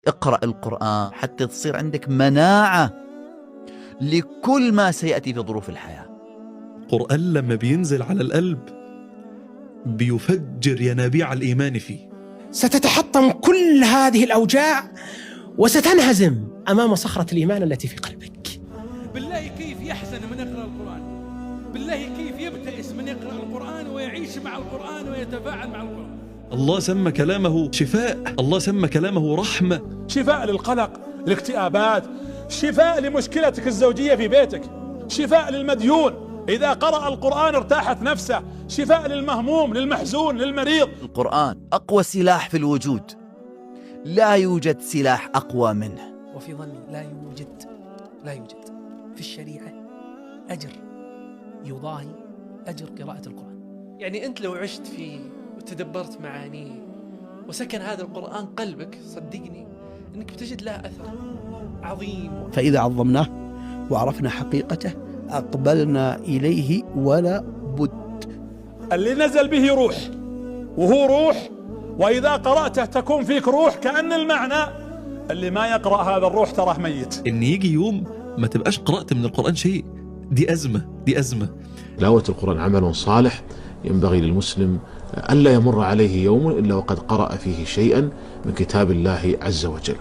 اقرأ القرآن حتى تصير عندك مناعة لكل ما سيأتي في ظروف الحياة. القرآن لما بينزل على القلب بيفجر ينابيع الإيمان فيه. ستتحطم كل هذه الأوجاع وستنهزم أمام صخرة الإيمان التي في قلبك. بالله كيف يحزن من يقرأ القرآن؟ بالله كيف يبتئس من يقرأ القرآن ويعيش مع القرآن ويتفاعل مع القرآن؟ الله سمى كلامه شفاء، الله سمى كلامه رحمة، شفاء للقلق، الاكتئابات، شفاء لمشكلتك الزوجية في بيتك، شفاء للمديون إذا قرأ القرآن ارتاحت نفسه، شفاء للمهموم، للمحزون، للمريض. القرآن أقوى سلاح في الوجود، لا يوجد سلاح أقوى منه. وفي ظني لا يوجد في الشريعة أجر يضاهي أجر قراءة القرآن. يعني أنت لو عشت فيه وتدبرت معانيه وسكن هذا القرآن قلبك، صدقني أنك بتجد له أثر عظيم. فإذا عظمناه وعرفنا حقيقته أقبلنا إليه ولا بد. اللي نزل به روح، وهو روح، وإذا قرأته تكون فيك روح. كأن المعنى اللي ما يقرأ هذا الروح تراه ميت. إن يجي يوم ما تبقاش قرأت من القرآن شيء، دي أزمة. تلاوة القرآن عمل صالح ينبغي للمسلم ألا يمر عليه يوم إلا وقد قرأ فيه شيئا من كتاب الله عز وجل.